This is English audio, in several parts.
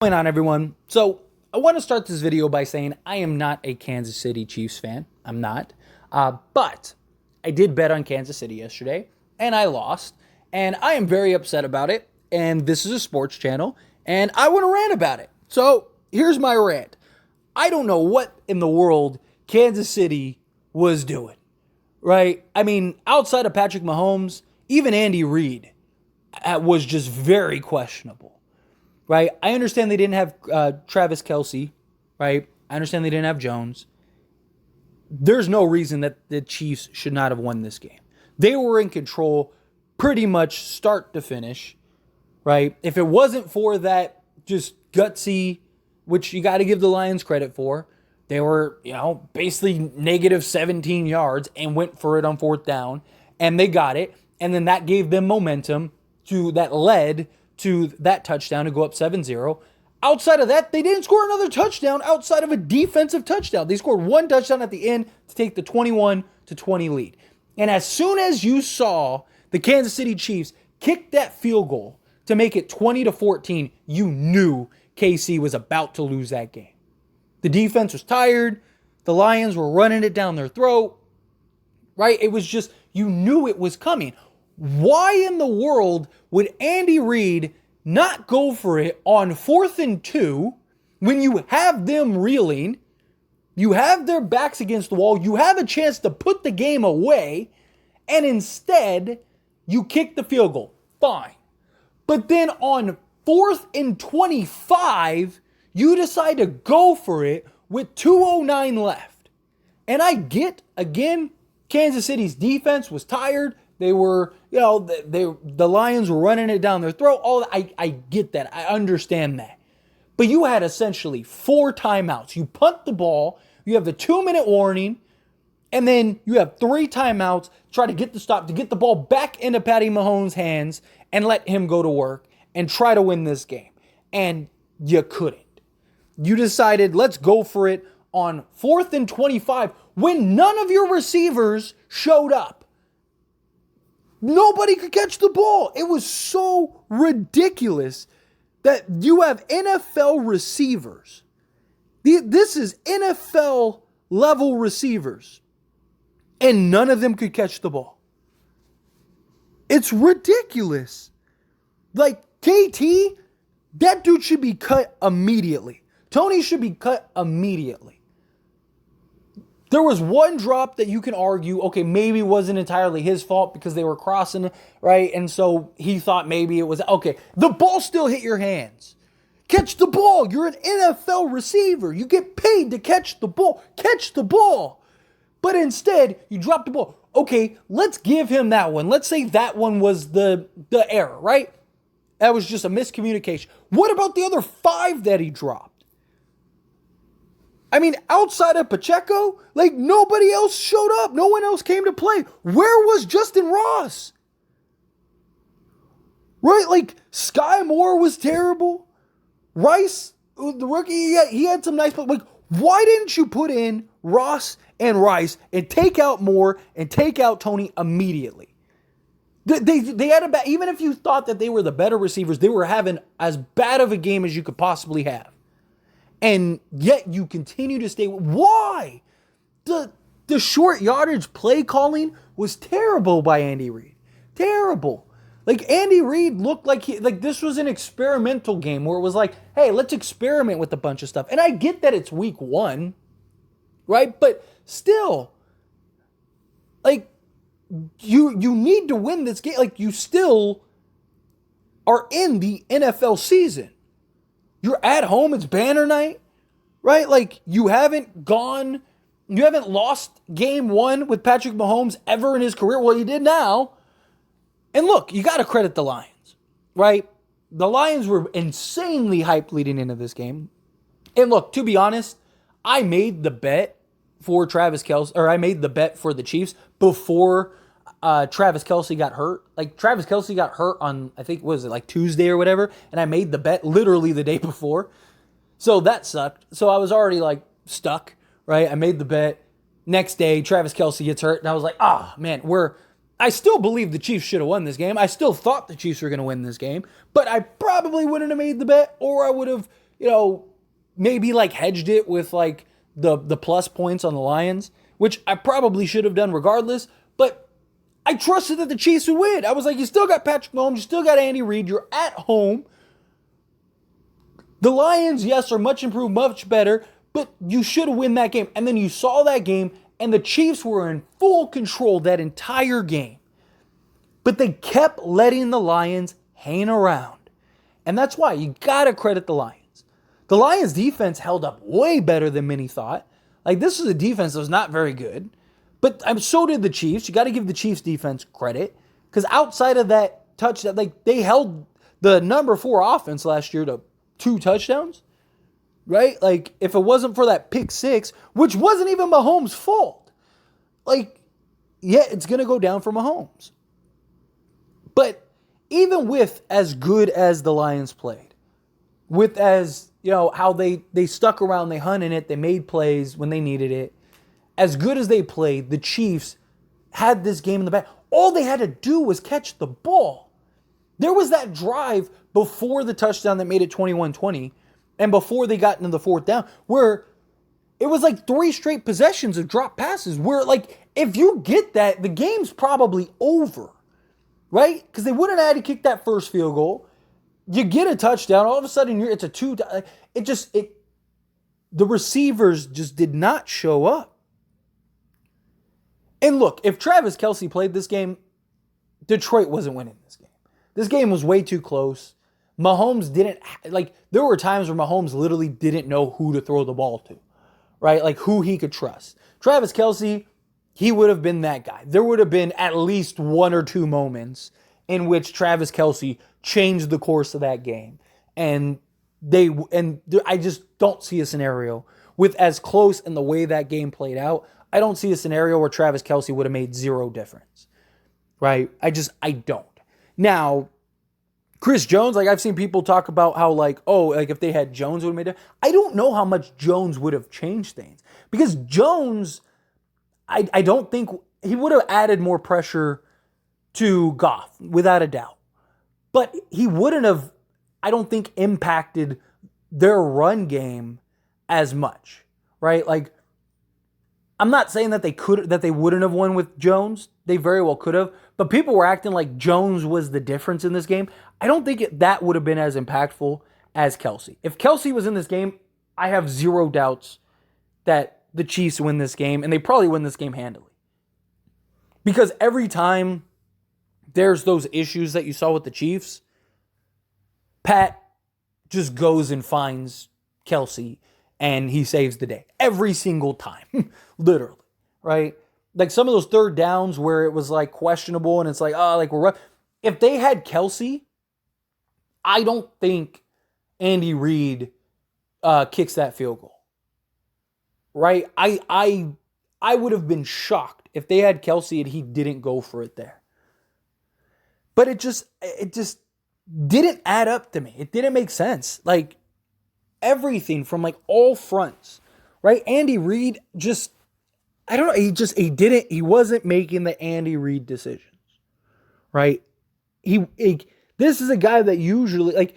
going on, everyone? So I want to start this video by saying I am not a Kansas City Chiefs fan. I'm not. But I did bet on Kansas City yesterday, and I lost. And I am very upset about it. And this is a sports channel, and I want to rant about it. So here's my rant. I don't know what in the world Kansas City was doing, right? I mean, outside of Patrick Mahomes, even Andy Reid was just very questionable. Right? I understand they didn't have Travis Kelce, right? I understand they didn't have Jones. There's no reason that the Chiefs should not have won this game. They were in control pretty much start to finish, right? If it wasn't for that just gutsy, which you got to give the Lions credit for, they were, basically negative 17 yards and went for it on fourth down, and they got it. And then that gave them momentum that led to that touchdown to go up 7-0. Outside of that, they didn't score another touchdown outside of a defensive touchdown. They scored one touchdown at the end to take the 21-20 lead. And as soon as you saw the Kansas City Chiefs kick that field goal to make it 20-14, you knew KC was about to lose that game. The defense was tired. The Lions were running it down their throat, right? It was just, you knew it was coming. Why in the world would Andy Reid not go for it on 4th and 2 when you have them reeling, you have their backs against the wall, you have a chance to put the game away, and instead you kick the field goal? Fine. But then on 4th and 25, you decide to go for it with 2:09 left. And I get, again, Kansas City's defense was tired. They were, the Lions were running it down their throat. I get that. I understand that. But you had essentially 4 timeouts. You punt the ball, you have the 2-minute warning, and then you have 3 timeouts, try to get the stop, to get the ball back into Patty Mahomes' hands and let him go to work and try to win this game. And you couldn't. You decided, let's go for it on 4th and 25 when none of your receivers showed up. Nobody could catch the ball. It was so ridiculous that you have NFL receivers. This is NFL level receivers. And none of them could catch the ball. It's ridiculous. Like KT, that dude should be cut immediately. Tony should be cut immediately. There was one drop that you can argue, okay, maybe it wasn't entirely his fault because they were crossing, right? And so he thought maybe it was, okay, the ball still hit your hands. Catch the ball. You're an NFL receiver. You get paid to catch the ball. Catch the ball. But instead, you drop the ball. Okay, let's give him that one. Let's say that one was the error, right? That was just a miscommunication. What about the other 5 that he dropped? I mean, outside of Pacheco, nobody else showed up. No one else came to play. Where was Justin Ross? Right? Sky Moore was terrible. Rice, the rookie, he had some nice plays. Why didn't you put in Ross and Rice and take out Moore and take out Tony immediately? They had even if you thought that they were the better receivers, they were having as bad of a game as you could possibly have. And yet you continue to stay. Why? The short yardage play calling was terrible by Andy Reid. Terrible. Andy Reid looked like this was an experimental game where it was hey, let's experiment with a bunch of stuff. And I get that it's week 1, right? But still, you need to win this game. You still are in the NFL season. You're at home. It's banner night, right? You haven't lost game 1 with Patrick Mahomes ever in his career. Well, you did now. And look, you got to credit the Lions, right? The Lions were insanely hyped leading into this game. And look, to be honest, I made the bet for Travis Kelce, or I made the bet for the Chiefs before Travis Kelce got hurt. Travis Kelce got hurt on, I think, was it Tuesday or whatever? And I made the bet literally the day before. So that sucked. So I was already stuck, right? I made the bet. Next day, Travis Kelce gets hurt. And I was like, man, I still believe the Chiefs should have won this game. I still thought the Chiefs were going to win this game. But I probably wouldn't have made the bet, or I would have maybe like hedged it with like the plus points on the Lions, which I probably should have done regardless, but I trusted that the Chiefs would win. I was like, you still got Patrick Mahomes, you still got Andy Reid, you're at home. The Lions, yes, are much improved, much better, but you should win that game. And then you saw that game, and the Chiefs were in full control that entire game. But they kept letting the Lions hang around. And that's why you got to credit the Lions. The Lions defense held up way better than many thought. Like, this is a defense that was not very good. But so did the Chiefs. You got to give the Chiefs defense credit. Because outside of that touchdown, like, they held the number 4 offense last year to 2 touchdowns. Right? Like, if it wasn't for that pick 6, which wasn't even Mahomes' fault. Like, yeah, it's going to go down for Mahomes. But even with as good as the Lions played, with as, how they stuck around, they hunted it, they made plays when they needed it, as good as they played, the Chiefs had this game in the bag. All they had to do was catch the ball. There was that drive before the touchdown that made it 21-20, and before they got into the 4th down, where it was like 3 straight possessions of drop passes, where, like, if you get that, the game's probably over. Right? Because they wouldn't have had to kick that first field goal. You get a touchdown, all of a sudden it's a 2. The receivers just did not show up. And look, if Travis Kelce played this game, Detroit wasn't winning this game. This game was way too close. Mahomes didn't, there were times where Mahomes literally didn't know who to throw the ball to. Right? Like, who he could trust. Travis Kelce, he would have been that guy. There would have been at least 1 or 2 moments in which Travis Kelce changed the course of that game. And I just don't see a scenario with as close in the way that game played out. I don't see a scenario where Travis Kelce would have made 0 difference. Right? I don't. Now, Chris Jones, like, I've seen people talk about how, like, if they had Jones would have made it. I don't know how much Jones would have changed things. Because Jones, I don't think he would have added more pressure to Goff, without a doubt. But he wouldn't have, I don't think, impacted their run game as much, right? Like, I'm not saying that they wouldn't have won with Jones. They very well could have. But people were acting like Jones was the difference in this game. I don't think that would have been as impactful as Kelce. If Kelce was in this game, I have 0 doubts that the Chiefs win this game, and they probably win this game handily. Because every time there's those issues that you saw with the Chiefs, Pat just goes and finds Kelce, and he saves the day. Every single time. Literally. Right? Like, some of those 3rd downs where it was, like, questionable, and it's like, we're rough. If they had Kelce, I don't think Andy Reid kicks that field goal. Right? I would have been shocked if they had Kelce and he didn't go for it there. But it just didn't add up to me. It didn't make sense. Like, everything from, like, all fronts. Right? Andy Reid just, I don't know, he wasn't making the Andy Reid decisions. Right? This is a guy that usually, like,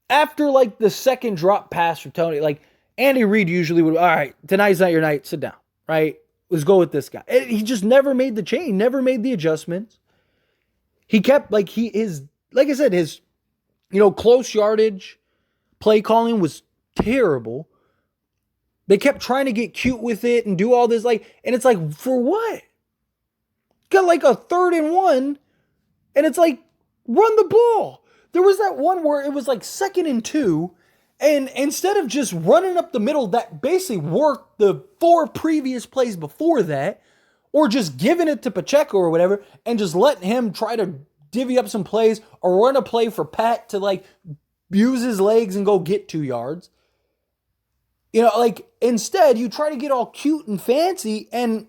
after, like, the second drop pass for Tony, like, Andy Reid usually would, all right, tonight's not your night, sit down, right? Let's go with this guy. And he just never made the change, never made the adjustments. He kept, like I said, his, close yardage play calling was terrible. They kept trying to get cute with it and do all this, and it's like, for what? Got like a 3rd and 1, and it's like, run the ball. There was that one where it was like 2nd and 2, and instead of just running up the middle that basically worked the 4 previous plays before that, or just giving it to Pacheco or whatever, and just letting him try to divvy up some plays or run a play for Pat to, like, use his legs and go get 2 yards. Instead, you try to get all cute and fancy, and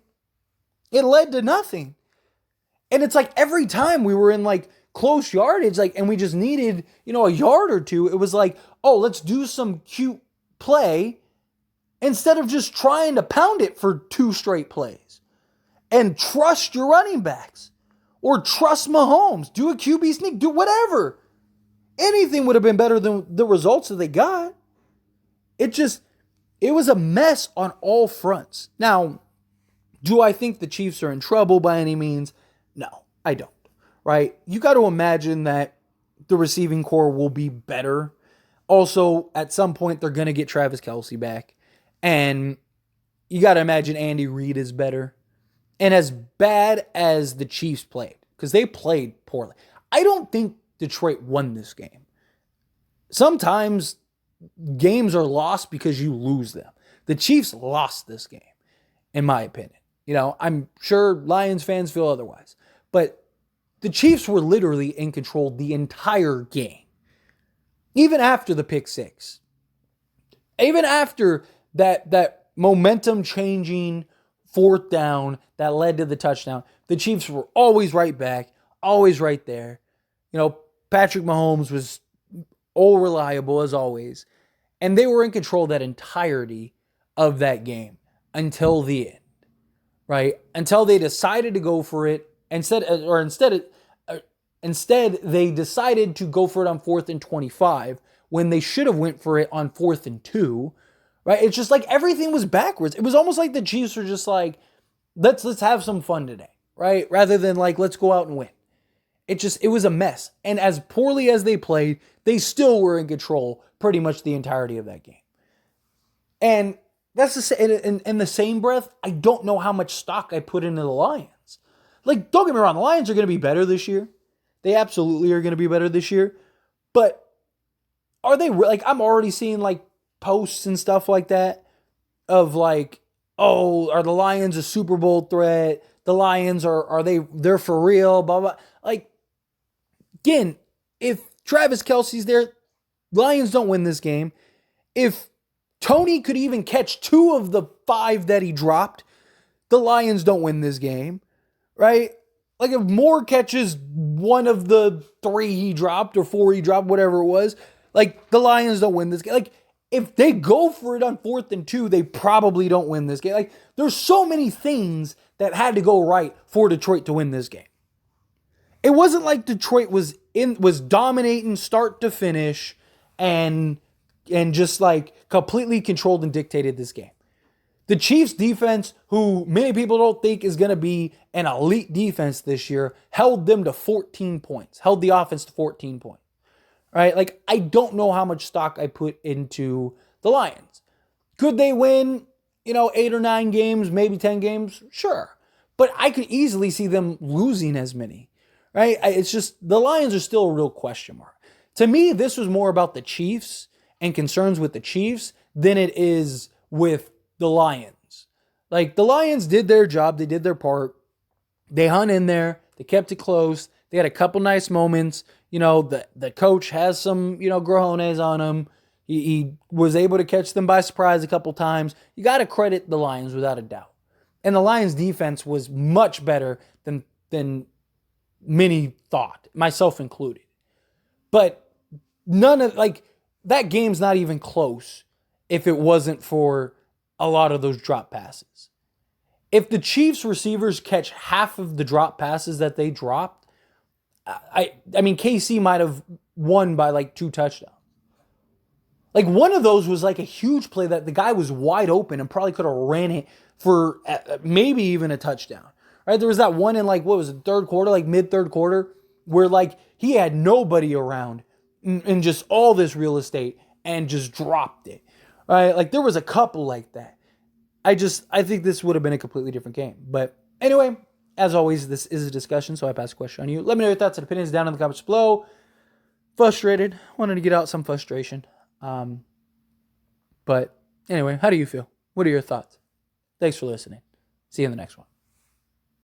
it led to nothing. And it's like every time we were in, like, close yardage, like, and we just needed, a yard or 2, it was like, oh, let's do some cute play instead of just trying to pound it for 2 straight plays. And trust your running backs. Or trust Mahomes. Do a QB sneak. Do whatever. Anything would have been better than the results that they got. It was a mess on all fronts. Now, do I think the Chiefs are in trouble by any means? No, I don't. Right? You got to imagine that the receiving core will be better. Also, at some point, they're going to get Travis Kelce back. And you got to imagine Andy Reid is better. And as bad as the Chiefs played, because they played poorly, I don't think Detroit won this game. Sometimes games are lost because you lose them. The Chiefs lost this game, in my opinion. I'm sure Lions fans feel otherwise. But the Chiefs were literally in control the entire game. Even after the pick six. Even after that momentum changing fourth down that led to the touchdown, the Chiefs were always right back, always right there. Patrick Mahomes was all reliable as always. And they were in control that entirety of that game until the end. Right? Until they decided to go for it. Instead, they decided to go for it on 4th and 25 when they should have went for it on 4th and 2. Right? It's just like everything was backwards. It was almost like the Chiefs were just like, let's have some fun today. Right? Rather than like, let's go out and win. It was a mess. And as poorly as they played, they still were in control pretty much the entirety of that game. And that's in the same breath, I don't know how much stock I put into the Lions. Like, don't get me wrong, the Lions are going to be better this year. They absolutely are going to be better this year. But are they, like, I'm already seeing, like, posts and stuff like that of, like, oh, are the Lions a Super Bowl threat? The Lions, they're for real, blah, blah. Like, again, if Travis Kelce's there, Lions don't win this game. If Tony could even catch 2 of the 5 that he dropped, the Lions don't win this game, right? Like if Moore catches 1 of the 3 he dropped or 4 he dropped, whatever it was, like the Lions don't win this game. Like if they go for it on 4th and 2, they probably don't win this game. Like there's so many things that had to go right for Detroit to win this game. It wasn't like Detroit was dominating start to finish and just like completely controlled and dictated this game. The Chiefs defense, who many people don't think is going to be an elite defense this year, held them to 14 points, held the offense to 14 points, right? Like, I don't know how much stock I put into the Lions. Could they win, 8 or 9 games, maybe 10 games? Sure. But I could easily see them losing as many, right? It's just, the Lions are still a real question mark. To me, this was more about the Chiefs and concerns with the Chiefs than it is with the Lions. Like, the Lions did their job. They did their part. They hung in there. They kept it close. They had a couple nice moments. The coach has some, grojones on him. He was able to catch them by surprise a couple times. You got to credit the Lions without a doubt. And the Lions defense was much better than many thought, myself included. But that game's not even close if it wasn't for a lot of those drop passes. If the Chiefs receivers catch half of the drop passes that they dropped, I mean, KC might have won by like 2 touchdowns. Like one of those was like a huge play that the guy was wide open and probably could have ran it for maybe even a touchdown. Right? There was that one in like, what was it, third quarter, like mid-third quarter, where like he had nobody around and just all this real estate and just dropped it. Right? Like there was a couple like that. I think this would have been a completely different game. But anyway, as always, this is a discussion, so I pass the question on you. Let me know your thoughts and opinions down in the comments below. Frustrated. Wanted to get out some frustration. But anyway, how do you feel? What are your thoughts? Thanks for listening. See you in the next one.